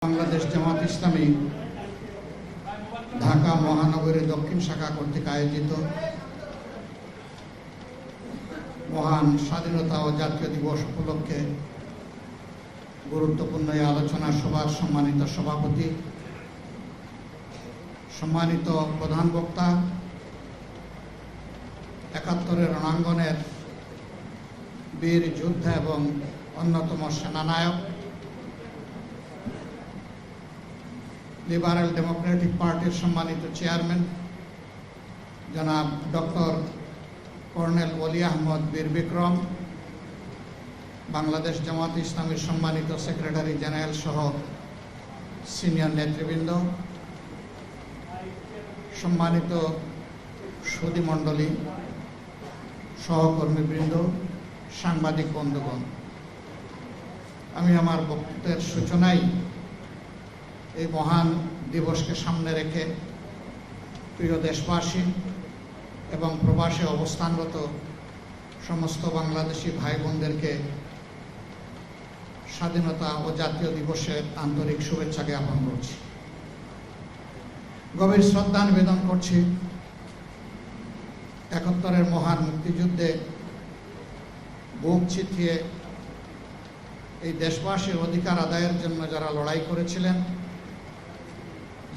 বাংলাদেশ জামাত ইসলামী ঢাকা মহানগরী দক্ষিণ শাখা কর্তৃক আয়োজিত মহান স্বাধীনতা ও জাতীয় দিবস উপলক্ষে গুরুত্বপূর্ণ এই আলোচনা সভার সম্মানিত সভাপতি, সম্মানিত প্রধান বক্তা, ৭১-এর রণাঙ্গনের বীর যোদ্ধা এবং অন্যতম সেনানায়ক, লিবারেল ডেমোক্রেটিক পার্টির সম্মানিত চেয়ারম্যান জনাব ডক্টর কর্নেল ওলি আহমদ বীর বিক্রম, বাংলাদেশ জামাত ইসলামীর সম্মানিত সেক্রেটারি জেনারেল সহ সিনিয়র নেতৃবৃন্দ, সম্মানিত সুধীমণ্ডলী, সহকর্মীবৃন্দ, সাংবাদিক বন্ধুগণ, আমি আমার বক্তব্যের সূচনায় এই মহান দিবসকে সামনে রেখে প্রিয় দেশবাসী এবং প্রবাসে অবস্থানরত সমস্ত বাংলাদেশি ভাই বোনদেরকে স্বাধীনতা ও জাতীয় দিবসের আন্তরিক শুভেচ্ছা জ্ঞাপন করছি। গভীর শ্রদ্ধা নিবেদন করছি ৭১-এর মহান মুক্তিযুদ্ধে বুক চিতিয়ে এই দেশবাসীর অধিকার আদায়ের জন্য যারা লড়াই করেছিলেন,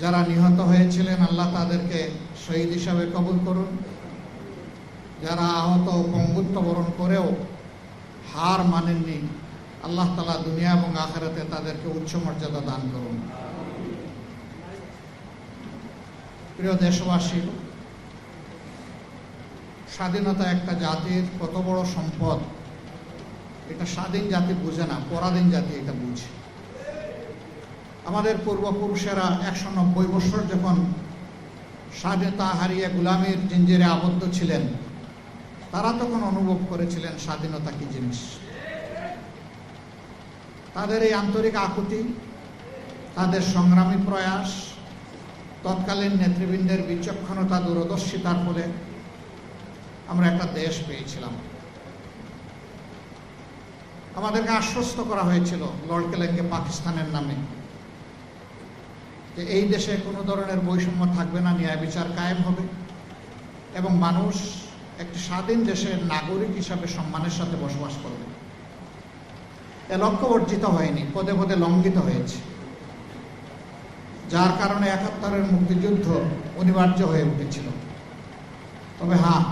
যারা নিহত হয়েছিলেন, আল্লাহ তাদেরকে শহীদ হিসাবে কবুল করুন। যারা আহত ও পঙ্গুত্ব বরণ করেও হার মানেননি, আল্লাহ তাআলা দুনিয়া এবং আখিরাতে তাদেরকে উচ্চ মর্যাদা দান করুন। প্রিয় দেশবাসী, স্বাধীনতা একটা জাতির কত বড় সম্পদ, এটা স্বাধীন জাতি বুঝে না, পরাধীন জাতি এটা বুঝে। আমাদের পূর্বপুরুষেরা ১৯০ বছর যখন স্বাধীনতা হারিয়ে গোলামীর জিঞ্জিরে আবদ্ধ ছিলেন, তারা তখন অনুভব করেছিলেন স্বাধীনতা কি জিনিস। তাদের এই আন্তরিক আকুতি, তাদের সংগ্রামী প্রয়াস, তৎকালীন নেতৃবৃন্দের বিচক্ষণতা, দূরদর্শিতার ফলে আমরা একটা দেশ পেয়েছিলাম। আমাদেরকে আশ্বস্ত করা হয়েছিল লড়কেলেঙ্গে পাকিস্তানের নামে যে এই দেশে কোনো ধরনের বৈষম্য থাকবে না, ন্যায় বিচার কায়েম হবে এবং মানুষ একটি স্বাধীন দেশের নাগরিক হিসাবে সম্মানের সাথে বসবাস করবে। এ লক্ষ্য অর্জিত হয়নি, পদে পদে লঙ্ঘিত হয়েছে, যার কারণে ৭১-এর মুক্তিযুদ্ধ অনিবার্য হয়ে উঠেছিল। তবে হ্যাঁ,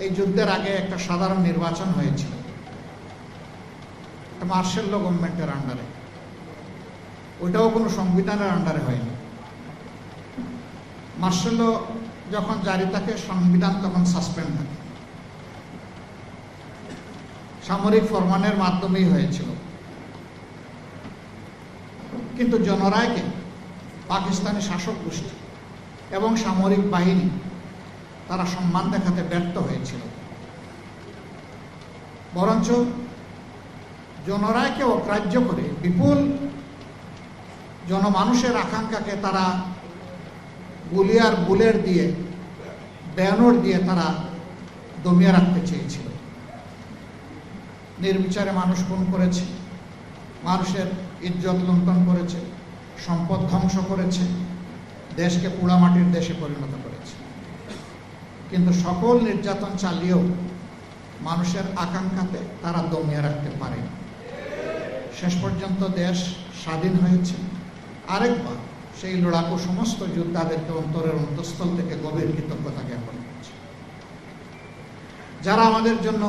এই যুদ্ধের আগে একটা সাধারণ নির্বাচন হয়েছিল মার্শাল ল গভর্নমেন্টের আন্ডারে, ওইটাও কোনো সংবিধানের আন্ডারে হয়নি। মার্শাল ল যখন জারি থাকে, সংবিধান তখন সাসপেন্ড থাকে, সামরিক ফরমানের মাধ্যমেই হয়েছিল। কিন্তু জনরায়কে পাকিস্তানি শাসক গোষ্ঠী এবং সামরিক বাহিনী তারা সম্মান দেখাতে ব্যর্থ হয়েছিল। বরঞ্চ জনরায়কে অগ্রাহ্য করে বিপুল জনমানুষের আকাঙ্ক্ষাকে তারা গুলি আর বুলেট দিয়ে, ব্যানর দিয়ে তারা দমিয়ে রাখতে চেয়েছিল। নির্বিচারে মানুষ খুন করেছে, মানুষের ইজ্জত লুণ্ঠন করেছে, সম্পদ ধ্বংস করেছে, দেশকে পোড়ামাটির দেশে পরিণত করেছে। কিন্তু সকল নির্যাতন চালিয়েও মানুষের আকাঙ্ক্ষাতে তারা দমিয়ে রাখতে পারে। শেষ পর্যন্ত দেশ স্বাধীন হয়েছে। আরেকবার সেই লড়াকু সমস্ত যোদ্ধাদেরকে অন্তরের অন্তঃস্থল থেকে গভীর কৃতজ্ঞতা জ্ঞাপন করছে, যারা আমাদের জন্য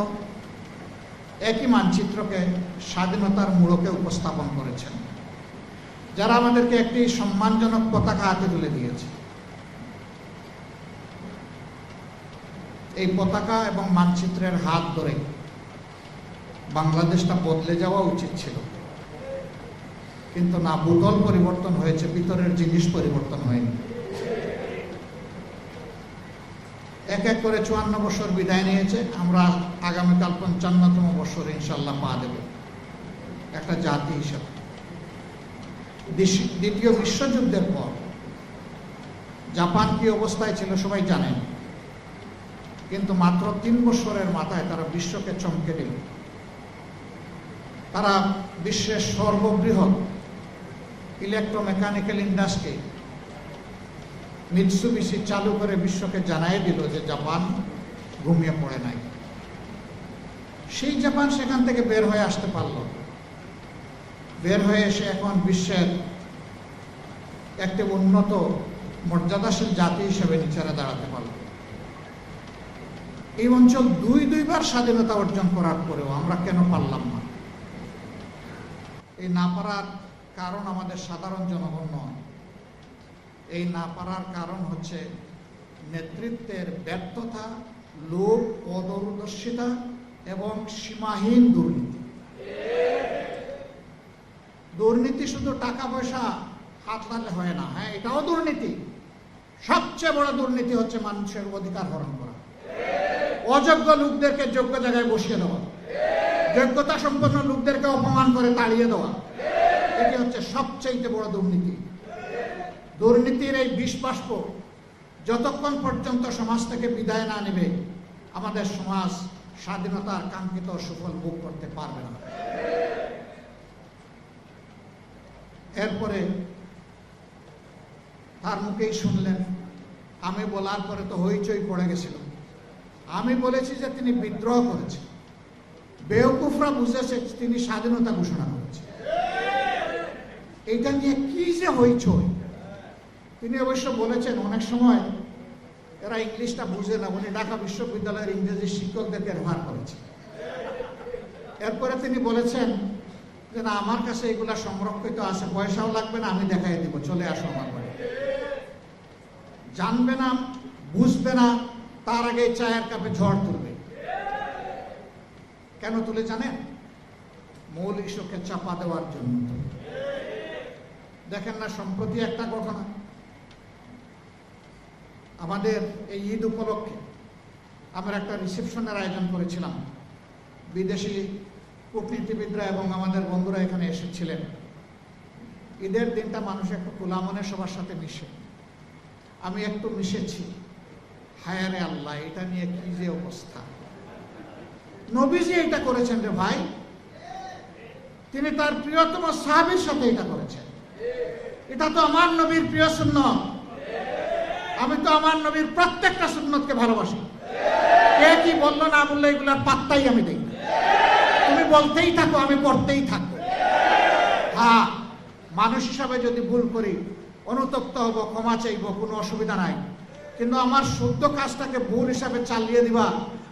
একই মানচিত্রকে স্বাধীনতার মূলকে উপস্থাপন করেছেন, যারা আমাদেরকে একটি সম্মানজনক পতাকা হাতে তুলে দিয়েছে। এই পতাকা এবং মানচিত্রের হাত ধরে বাংলাদেশটা বদলে যাওয়া উচিত ছিল, কিন্তু না, ভূগোল পরিবর্তন হয়েছে, ভিতরের জিনিস পরিবর্তন হয়নি। এক এক করে ৫৪ বছর বিদায় নিয়েছে। আমরা আগামীকাল ৫৫তম বছর ইনশাল্লাহ পা দেব একটা জাতি হিসাবে। দ্বিতীয় বিশ্বযুদ্ধের পর জাপান কি অবস্থায় ছিল সবাই জানেন, কিন্তু মাত্র ৩ বছরের মাথায় তারা বিশ্বকে চমকে দিল। তারা বিশ্বের সর্ববৃহৎ ইলেকট্রোমেকানিক্যাল ইন্ডাস্ট্রি মিৎসুবিশি চালু করে বিশ্বকে জানাই দিল যে জাপান ঘুমিয়ে পড়ে নাই। সেই জাপান সেখান থেকে বের হয়ে আসতে পারল, বের হয়ে এসে এখন বিশ্বের একটি উন্নত মর্যাদাশীল জাতি হিসেবে নিচেরা দাঁড়াতে পারল। এই অঞ্চল দুইবার স্বাধীনতা অর্জন করার পরেও আমরা কেন পারলাম না? এই না পারার কারণ আমাদের সাধারণ জনগণ নয়, এই না পারার কারণ হচ্ছে নেতৃত্বের ব্যর্থতা, লোভ, অদূরদর্শিতা এবং সীমাহীন দুর্নীতি। দুর্নীতি শুধু টাকা পয়সা হাত লাগলে হয় না, হ্যাঁ এটাও দুর্নীতি। সবচেয়ে বড় দুর্নীতি হচ্ছে মানুষের অধিকার হরণ করা, অযোগ্য লোকদেরকে যোগ্য জায়গায় বসিয়ে দেওয়া, যোগ্যতা সম্পন্ন লোকদেরকে অপমান করে তাড়িয়ে দেওয়া, এটি হচ্ছে সবচেয়ে বড় দুর্নীতি। দুর্নীতির এই বিষ বাষ্প যতক্ষণ পর্যন্ত সমাজ থেকে বিদায় না নেবে, আমাদের সমাজ স্বাধীনতার কাঙ্ক্ষিত সুফল ভোগ করতে পারবে না। এরপরে তার মুখেই শুনলেন, আমি বলার পরে তো হইচই পড়ে গেছিল। আমি বলেছি যে তিনি বিদ্রোহ করেছেন, বেওকুফরা বুঝেছে তিনি স্বাধীনতা ঘোষণা করেছেন। এইটা নিয়ে কি যে হইচই। তিনি অবশ্য বলেছেন অনেক সময় এরা ইংলিশটা বুঝে না, উনি ঢাকা বিশ্ববিদ্যালয়ের ইংরেজি শিক্ষকদেরকে ব্যবহার করেছেন। এরপরে তিনি বলেছেন যে না, আমার কাছে এগুলা সংরক্ষিত আছে, পয়সাও লাগবে না, আমি দেখাই দিব, চলে আসো আমার বাড়ি। জানবে না, বুঝবে না, তার আগে চায়ের কাপে ঝড় তুলবে। কেন তুলে জানেন? মূল ইস্যুকে চাপা দেওয়ার জন্য। দেখেন না, সম্প্রতি একটা ঘটনা, আমাদের এই ঈদ উপলক্ষে আমরা একটা রিসেপশনের আয়োজন করেছিলাম। বিদেশি কূটনীতিবিদরা এবং আমাদের বন্ধুরা এখানে এসেছিলেন। ঈদের দিনটা মানুষ একটু খোলা মনে সবার সাথে মিশে, আমি একটু মিশেছি। হায় রে আল্লাহ, এটা নিয়ে কি যে অবস্থা। নবীজি এটা করেছেন রে ভাই, তিনি তার প্রিয়তম সাহাবীর সাথে এটা করেছেন। এটা তো আমার নবীর প্রিয় সুন্নত। আমি তো আমার নবীর প্রত্যেকটা সুন্নতকে ভালোবাসি। কে কি বললো না বললো এগুলার পাত্তাই আমি দেই না। তুমি বলতেই থাকো, আমি করতেই থাকবো। হ্যাঁ, মানুষ হিসাবে যদি ভুল করি অনুতপ্ত হব, ক্ষমা চাইব, কোনো অসুবিধা নাই। কিন্তু আমার শুদ্ধ কাজটাকে ভুল হিসাবে চালিয়ে দিবা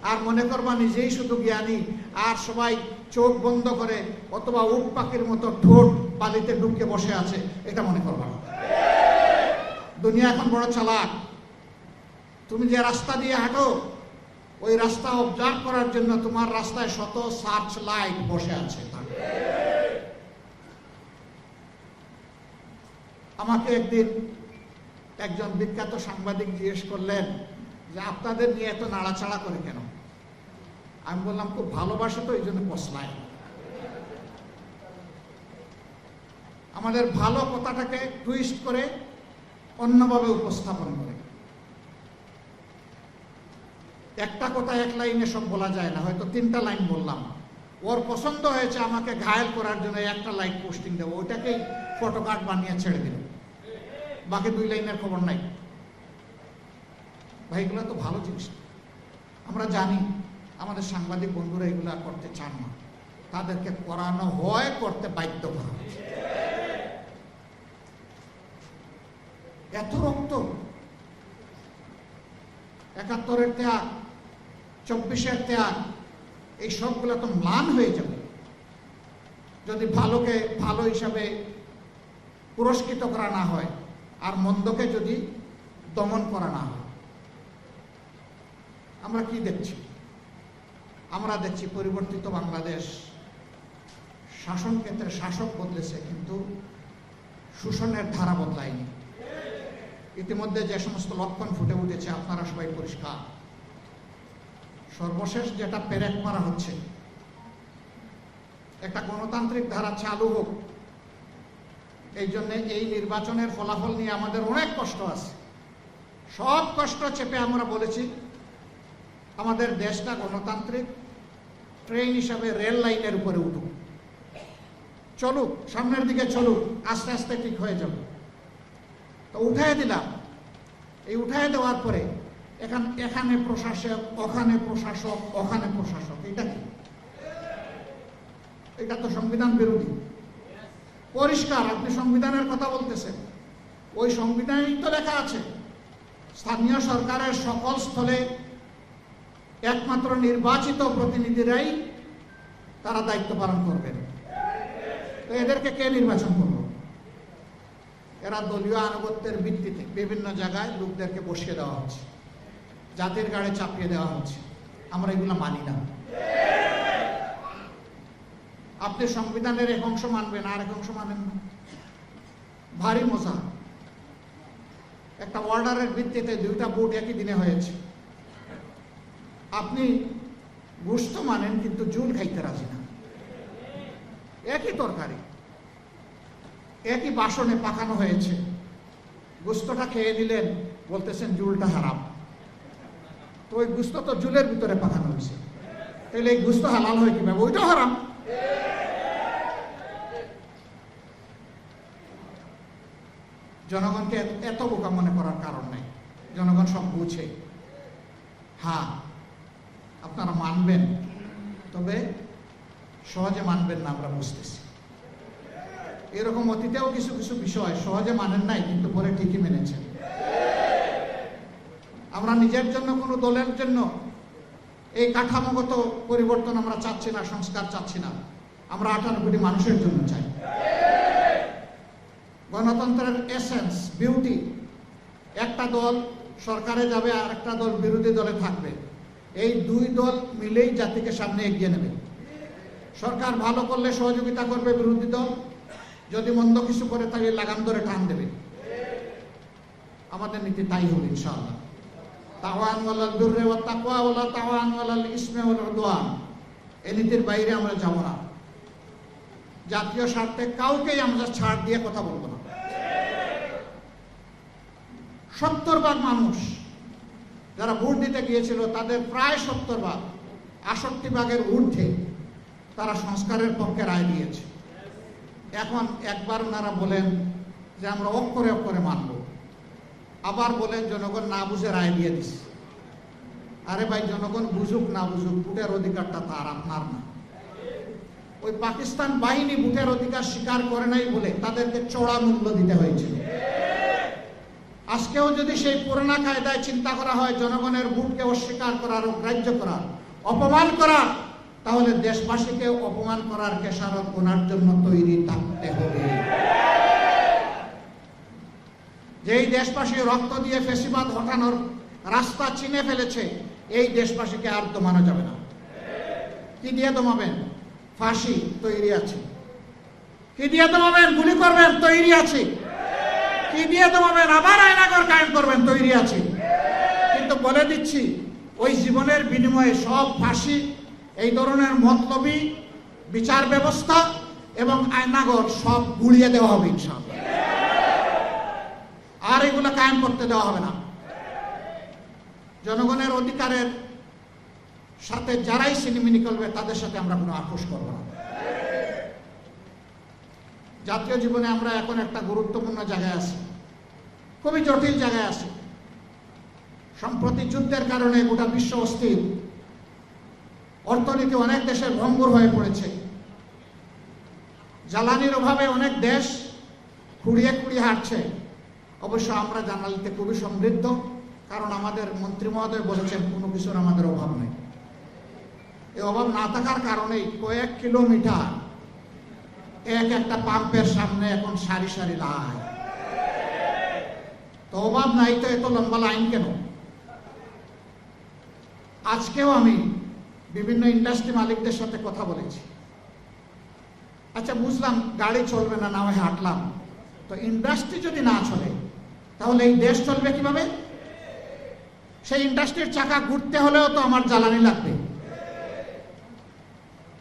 আর মনে করবা নিজেই শুধু জ্ঞানী, আর সবাই চোখ বন্ধ করে অথবা উট পাখির মতো ঠোঁট বালিতে ঢুকে বসে আছে, এটা মনে করবা না। দুনিয়া এখন বড় চালাক। তুমি যে রাস্তা দিয়ে হাঁটো, ওই রাস্তা অবজার্ভ করার জন্য তোমার রাস্তায় শত সার্চ লাইট বসে আছে। আমাকে একদিন একজন বিখ্যাত সাংবাদিক জিজ্ঞেস করলেন যে আপনাদের নিয়ে এত নাড়াচাড়া করে কেন? আমি বললাম খুব ভালোবাসে তো, এই জন্য পছলায়। আমাদের ভালো কথাটাকে টুইস্ট করে অন্যভাবে উপস্থাপন করে। একটা কথা এক লাইনে সব বলা যায় না, হয়তো 3টা লাইন বললাম, ওর পছন্দ হয়েছে আমাকে ঘায়েল করার জন্য একটা লাইন পোস্টিং দেবো, ওইটাকেই ফটোকার্ড বানিয়ে ছেড়ে দিল, বাকি 2 লাইনের খবর নাই। ভাই, এগুলো তো ভালো জিনিস। আমরা জানি আমাদের সাংবাদিক বন্ধুরা এগুলা করতে চান না, তাদেরকে করানো হয়, করতে বাধ্য করা হয়। এত রক্ত, 71-এর ত্যাগ, 24-এর ত্যাগ, এই সবগুলো তো ম্লান হয়ে যাবে যদি ভালোকে ভালো হিসাবে পুরস্কৃত করা না হয় আর মন্দকে যদি দমন করা না হয়। আমরা কি দেখছি? আমরা দেখছি পরিবর্তিত বাংলাদেশ। শাসন ক্ষেত্রে শাসক বদলেছে, কিন্তু শোষণের ধারা বদলায়নি। ইতিমধ্যে যে সমস্ত লক্ষণ ফুটে উঠেছে আপনারা সবাই পরিষ্কার। সর্বশেষ যেটা পেরেক মারা হচ্ছে, একটা গণতান্ত্রিক ধারা চালু হোক, এই জন্য এই নির্বাচনের ফলাফল নিয়ে আমাদের অনেক কষ্ট আছে। সব কষ্ট চেপে আমরা বলেছি আমাদের দেশটা গণতান্ত্রিক ট্রেন হিসাবে রেল লাইনের উপরে উঠুক। চলুক, সামনের দিকে চলুক, আস্তে আস্তে ঠিক হয়ে যাবে। তো উঠাই দিলাম। এই উঠাই দেওয়ার পরে এখানে প্রশাসক, ওখানে প্রশাসক, ওখানে প্রশাসক, এটা কি? এটা তো সংবিধান বিরোধী। পরিষ্কার আপনি সংবিধানের কথা বলতেছেন, ওই সংবিধানেই তো লেখা আছে স্থানীয় সরকারের সকল স্থলে একমাত্র নির্বাচিত প্রতিনিধিরাই তারা দায়িত্ব পালন করবেন। তো এদেরকে কে নির্বাচন করবে? এরা দলীয় আনুগত্যের ভিত্তিতে বিভিন্ন জায়গায় লোকদেরকে বসিয়ে দেওয়া হচ্ছে, জাতির গাড়ি চাপিয়ে দেওয়া হচ্ছে। আমরা এগুলো মানি না। আপনি সংবিধানের এক অংশ মানবেন, আর এক অংশ মানেন না। ভারী মজা। একটা অর্ডারের ভিত্তিতে দুইটা ভোট একই দিনে হয়েছে। আপনি গোশত মানেন কিন্তু জুল খাইতে রাজি না। একই তরকারি একই বাসনে পাকানো হয়েছে, গোশতটা খেয়ে নিলেন, বলতেছেন জুলটা হারাম। তো ওই গোশত তো জুলের ভিতরে পাকানো হয়েছে, তাহলে এই গোশত হালাল হয় কিভাবে? ওইটাও হারাম। জনগণকে এত বোকা মনে করার কারণ নেই। জনগণ সব বুঝে। হ্যাঁ, আপনারা মানবেন, তবে সহজে মানবেন না, আমরা বুঝতেছি। এরকম অতীতেও কিছু কিছু বিষয় সহজে মানেন নাই, কিন্তু পরে ঠিকই মেনেছেন। আমরা নিজের জন্য, কোনো দলের জন্য এই কাঠামোগত পরিবর্তন আমরা চাচ্ছি না, সংস্কার চাচ্ছি না। আমরা 98 কোটি মানুষের জন্য চাই। গণতন্ত্রের এসেন্স, বিউটি, একটা দল সরকারে যাবে আর একটা দল বিরোধী দলে থাকবে। এই দুই দল মিলেই জাতিকে সামনে এগিয়ে নেবে। সরকার ভালো করলে সহযোগিতা করবে বিরোধী দল, যদি মন্দ কিছু করে তাহলে লাগাম ধরে টান দেবে। আমাদের নীতি তাই হবে ইনশাআল্লাহ। তাওয়ান ওয়ালাল বিররি ওয়াত তাকওয়া ওয়ালা তাওয়ান ওয়ালাল ইসমি ওয়াল উদওয়ান। এই নীতির বাইরে আমরা যাব না। জাতীয় স্বার্থে কাউকেই আমরা ছাড় দিয়ে কথা বলবো না। 70% মানুষ যারা ভোট দিতে গিয়েছিল, তাদের প্রায় 70%, 68% ঊর্ধ্বে তারা সংস্কারের পক্ষে রায় দিয়েছে। এখন একবার ওনারা বলেন যে আমরা অক্ষরে অক্ষরে মানব, আবার বলেন জনগণ না বুঝে রায় দিয়ে দিচ্ছে। আরে ভাই, জনগণ বুঝুক না বুঝুক, ভোটের অধিকারটা তার, আপনার না। ওই পাকিস্তান বাহিনী ভোটের অধিকার স্বীকার করে নাই বলে তাদেরকে চড়া মূল্য দিতে হয়েছিল। আজকেও যদি সেই পুরোনো কায়দায় চিন্তা করা হয়, জনগণের ভোটকে অস্বীকার করার, অগ্রাহ্য করার, অপমান করার, তাহলে দেশবাসীকে অপমান করার খেসারত গোনার জন্য তৈরি থাকতে হবে। যেই দেশবাসী রক্ত দিয়ে ফ্যাসিবাদ হটানোর রাস্তা চিনে ফেলেছে, এই দেশবাসীকে আর দমানো যাবে না। কি দিয়ে দমাবেন? ফাঁসি, তৈরি আছে। কি দিয়ে দমাবেন? গুলি করবেন, তৈরি আছে। কি দিয়ে দমাবেন? আবার আয়নাঘর কায়েম করবেন, তৈরি আছে। কিন্তু বলে দিচ্ছি, ওই জীবনের বিনিময়ে সব ফাঁসি, এই ধরনের মতলবী বিচার ব্যবস্থা এবং আয়নাঘর সব গুলিয়ে দেওয়া হবে ইনশাআল্লাহ। আর এগুলো কায়েম করতে দেওয়া হবে না। জনগণের অধিকারের সাথে যারাই সিনেমিনি করবে, তাদের সাথে আমরা কোনো আপোষ করব না। জাতীয় জীবনে আমরা এখন একটা গুরুত্বপূর্ণ জায়গায় আছি, খুবই জটিল জায়গায় আছি। সম্প্রতি যুদ্ধের কারণে গোটা বিশ্ব অস্থির, অর্থনীতি অনেক দেশের ভঙ্গুর হয়ে পড়েছে। জ্বালানির অভাবে অনেক দেশ খুঁড়িয়ে খুঁড়িয়ে হাঁটছে। অবশ্য আমরা জ্বালানিতে খুবই সমৃদ্ধ, কারণ আমাদের মন্ত্রী মহোদয় বলেছেন কোনো কিছুর আমাদের অভাব নেই। এই অভাব না থাকার কারণেই কয়েক কিলোমিটার একটা পাম্পের সামনে এখন সারি সারি লাইন। তো অভাব নাই তো এত লম্বা লাইন কেন? আজকেও আমি বিভিন্ন ইন্ডাস্ট্রি মালিকদের সাথে কথা বলেছি। আচ্ছা, বুঝলাম গাড়ি চলবে না, না হয় হাঁটলাম। তো ইন্ডাস্ট্রি যদি না চলে, তাহলে এই দেশ চলবে কিভাবে? সেই ইন্ডাস্ট্রির চাকা ঘুরতে হলেও তো আমার জ্বালানি লাগবে।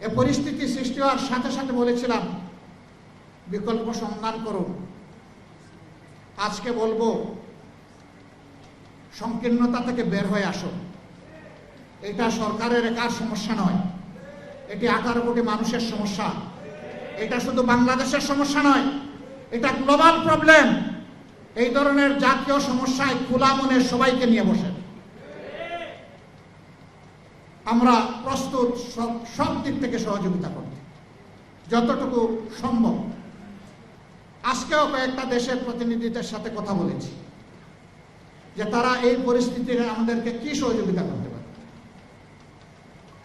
এ পরিস্থিতি সৃষ্টি হওয়ার সাথে সাথে বলেছিলাম বিকল্প সন্ধান করুন। আজকে বলবো সংকীর্ণতা থেকে বের হয়ে আসো। এটা সরকারের একার সমস্যা নয়, এটি 18 কোটি মানুষের সমস্যা। এটা শুধু বাংলাদেশের সমস্যা নয়, এটা গ্লোবাল প্রবলেম। এই ধরনের জাতীয় সমস্যায় খোলা মনে সবাইকে নিয়ে বসেন। আমরা প্রস্তুত সব দিক থেকে সহযোগিতা করতে, যতটুকু সম্ভব। আজকেও কয়েকটা দেশের প্রতিনিধিদের সাথে কথা বলেছি যে তারা এই পরিস্থিতিতে আমাদেরকে কি সহযোগিতা করতে পারে।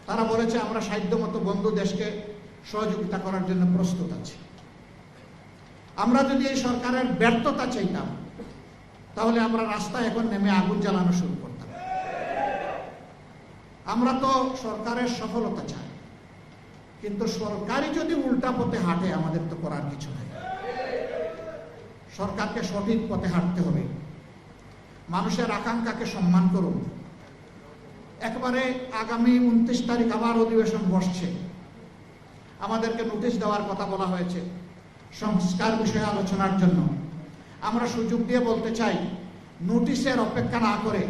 তারা বলেছে আমরা সাধ্যমতো বন্ধু দেশকে সহযোগিতা করার জন্য প্রস্তুত আছি। আমরা যদি এই সরকারের ব্যর্থতা চাইতাম, তাহলে আমরা রাস্তায় এখন নেমে আগুন জ্বালানো শুরু করতাম। আমরা তো সরকারের সফলতা চাই, কিন্তু সরকারই যদি উল্টা পথে হাঁটে, আমাদের তো করার কিছু নেই। সরকারকে সঠিক পথে হাঁটতে হবে। মানুষের আকাঙ্ক্ষাকে সম্মান করুন। একবারে আগামী 29 তারিখ আবার অধিবেশন বসছে। আমাদেরকে নোটিশ দেওয়ার কথা বলা হয়েছে সংস্কার বিষয়ে আলোচনার জন্য। আমরা সুযোগ দিয়ে বলতে চাই, নোটিশের অপেক্ষা না করে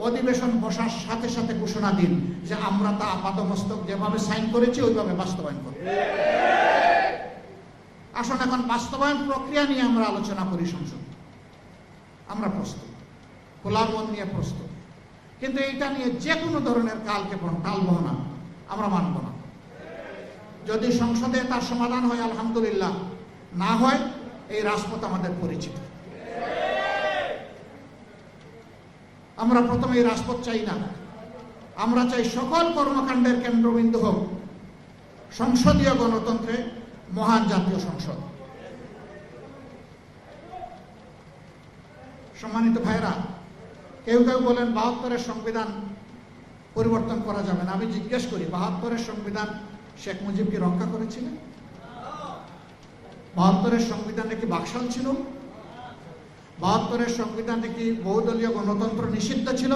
অধিবেশন বসার সাথে সাথে ঘোষণা দিন যে আমরা তা আপাতমস্তক যেভাবে সাইন করেছি ওইভাবে বাস্তবায়ন করব। আসুন এখন বাস্তবায়ন প্রক্রিয়া নিয়ে আমরা আলোচনা করি সংসদে। আমরা প্রস্তুত, খোলা মন নিয়ে প্রস্তুত, কিন্তু এইটা নিয়ে যে কোনো ধরনের টালবাহানা আমরা মানব না। যদি সংসদে তার সমাধান হয় আলহামদুলিল্লাহ, না হয় এই রাজপথ আমাদের পরিচিত। আমরা প্রথমে এই রাজপথ চাই না। আমরা চাই সকল কর্মকাণ্ডের কেন্দ্রবিন্দু হোক সংসদীয় গণতন্ত্রে মহান জাতীয় সংসদ। সম্মানিত ভাইরা, কেউ কেউ বলেন ৭২-এর সংবিধান পরিবর্তন করা যাবে না। আমি জিজ্ঞেস করি, ৭২-এর সংবিধান শেখ মুজিব কি রক্ষা করেছিলেন? ৭২-এর সংবিধানে কি বাকশাল ছিল? ৭২-এর সংবিধানে কি বহুদলীয় গণতন্ত্র নিষিদ্ধ ছিল?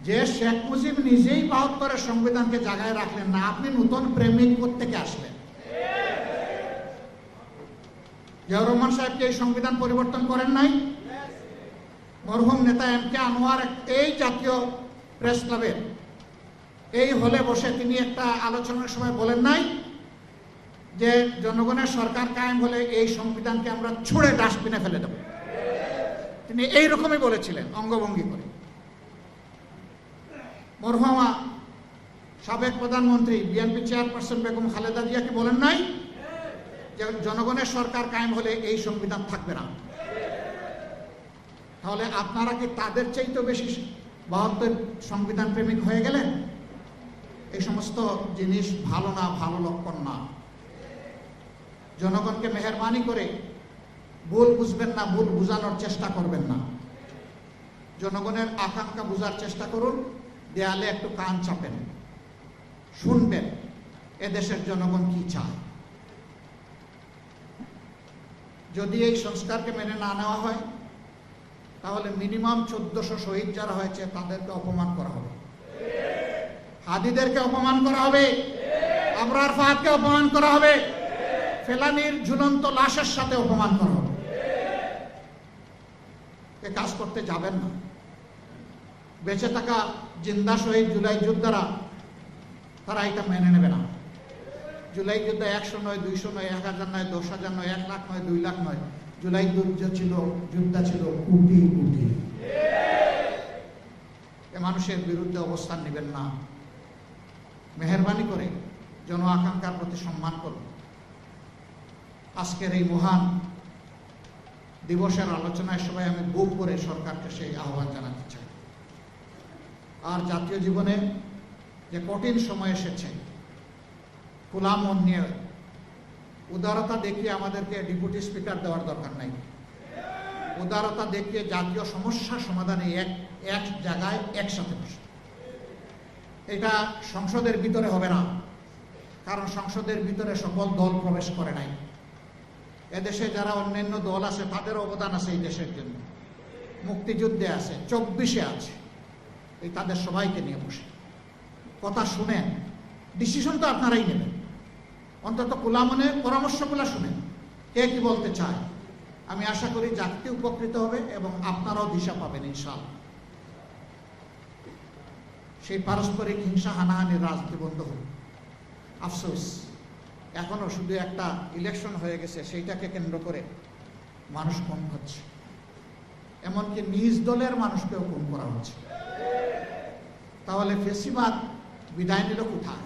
যে শেখ মুজিব নিজেই ৭২-এর সংবিধানকে জায়গায় রাখলেন না, আপনি নতুন প্রেমিক কোত্থেকে আসলেন? জিয়াউর রহমান সাহেবকে এই সংবিধান পরিবর্তন করেন নাই? মরহুম নেতা এম কে আনোয়ার এই জাতীয় প্রেস ক্লাবের এই হলে বসে তিনি একটা আলোচনার সময় বলেন নাই যে জনগণের সরকার কায়েম হলে এই সংবিধানকে আমরা ছুঁড়ে ডাস্টবিনে ফেলে দেব? তিনি এইরকমই বলেছিলেন অঙ্গভঙ্গি করে। মরহুমা সাবেক প্রধানমন্ত্রী বিএনপি চেয়ারপারসন বেগম খালেদা জিয়া কি বলেন নাই যে জনগণের সরকার কায়েম হলে এই সংবিধান থাকবে না? তাহলে আপনারা কি তাদের চাইতে বেশি ৭২ সংবিধান প্রেমিক হয়ে গেলেন? এই সমস্ত জিনিস ভালো না, ভালো লক্ষণ না। জনগণকে মেহেরবানি করে ভুল বুঝবেন না, ভুল বুঝানোর চেষ্টা করবেন না। জনগণের আকাঙ্ক্ষা বুঝার চেষ্টা করুন, দেয়ালে একটু কান চাপেন, শুনবেন এদেশের জনগণ কি চায়। যদি এই সংস্কারকে মেনে না নেওয়া হয়, তাহলে মিনিমাম ১৪০০ শহীদ যারা হয়েছে তাদেরকে অপমান করা হবে, হাদিদেরকে অপমান করা হবে, আবরার ফাহাদকে অপমান করা হবে, ফেলানির ঝুলন্ত লাশের সাথে অপমান করা হবে। এ কাজ করতে যাবেন না। বেঁচে থাকা জিন্দা শহীদ জুলাই যোদ্ধারা তারা এটা মেনে নেবে না। জুলাই যোদ্ধা ১০০ নয়, ২০০ নয়, ১০০০ নয়, ১০,০০০ নয়, ১ লাখ নয়, ২ লাখ নয়। জুলাই যোদ্ধা ছিল কোটি কোটি। এ মানুষের বিরুদ্ধে অবস্থান নেবেন না। মেহেরবানি করে জন আকাঙ্ক্ষার প্রতি সম্মান করুন। আজকের এই মহান দিবসের আলোচনায় সবাই আমি বুক করে সরকারকে সেই আহ্বান জানাতে চাই। আর জাতীয় জীবনে যে কঠিন সময় এসেছে, খোলা মন নিয়ে উদারতা দেখিয়ে আমাদেরকে ডেপুটি স্পিকার দেওয়ার দরকার নাই। উদারতা দেখিয়ে জাতীয় সমস্যা সমাধানে এক জায়গায় একসাথে বসে। এটা সংসদের ভিতরে হবে না, কারণ সংসদের ভিতরে সকল দল প্রবেশ করে নাই। এদেশে যারা অন্যান্য দল আছে তাদের অবদান আছে এই দেশের জন্য। মুক্তিযুদ্ধে আছে, ২৪-এ আছে। এই তাদের সবাইকে নিয়ে বসে কথা শুনেন, ডিসিশন তো আপনারাই নেবেন। অন্তত খোলা মনে পরামর্শগুলো শুনেন, কে কি বলতে চায়। আমি আশা করি জাতি উপকৃত হবে এবং আপনারাও দিশা পাবেন ইনশাআল্লাহ। সেই পারস্পরিক হিংসা হানাহানির রাজনীতি বন্ধ হবে। আফসোস এখনো শুধু একটা ইলেকশন হয়ে গেছে, সেইটাকে কেন্দ্র করে মানুষ খুন হচ্ছে, এমনকি নিজ দলের মানুষকেও খুন করা হচ্ছে। তাহলে ফেসিবাদ বিদায় নিল কোথায়?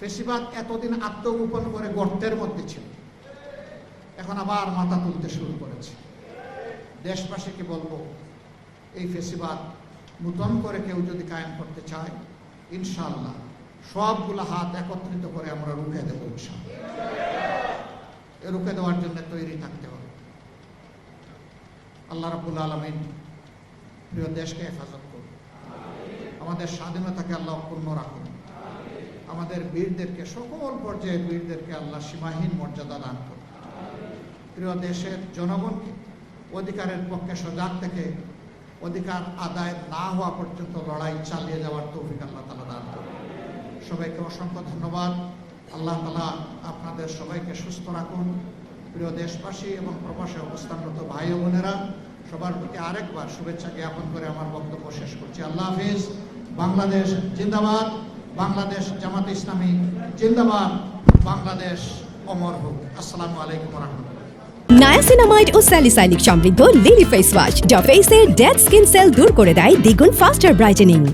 ফেসিবাদ এতদিন আত্মগোপন করে গর্তের মধ্যে ছিল, এখন আবার মাথা তুলতে শুরু করেছে। দেশবাসীকে বলবো, এই ফেসিবাদ নূতন করে কেউ যদি কায়েম করতে চায়, ইনশাআল্লাহ সবগুলো হাত একত্রিত করে আমরা রুখে দেব। ইনশাআল্লাহ রুখে দেওয়ার জন্য তৈরি থাকতে হবে। আল্লাহ রাব্বুল আলামিন প্রিয় দেশকে হেফাজত করুন, আমাদের স্বাধীনতাকে আল্লাহ অক্ষুণ্ণ রাখুন, আমাদের বীরদেরকে, সকল পর্যায়ের বীরদেরকে আল্লাহ সীমাহীন মর্যাদা দান করুন। প্রিয় দেশের জনগণকে অধিকারের পক্ষে সজাগ থেকে অধিকার আদায় না হওয়া পর্যন্ত লড়াই চালিয়ে যাওয়ার তৌফিক আল্লাহ তাআলা দান করুন। সবাইকে অসংখ্য ধন্যবাদ। আল্লাহ তাআলা আপনাদের সবাইকে সুস্থ রাখুন। প্রিয় দেশবাসী এবং প্রবাসে অবস্থানরত ভাই ও বোনেরা, সবার প্রতি আরেকবার শুভেচ্ছা জ্ঞাপন করে আমার বক্তব্য শেষ করছি। আল্লাহ হাফিজ। বাংলাদেশ জিন্দাবাদ, বাংলাদেশ জামাত ইসলামী জিন্দাবাদ, বাংলাদেশ অমর হোক। আসসালামু আলাইকুম ওয়া রাহমাতুল্লাহ। নায়াসিনামাইড ও স্যালিসাইলিক সমৃদ্ধ লিলি ফেস ওয়াশ, যা ফেসের ডেড স্কিন সেল দূর করে দেয় দ্বিগুণ ফাস্টার ব্রাইটেনিং।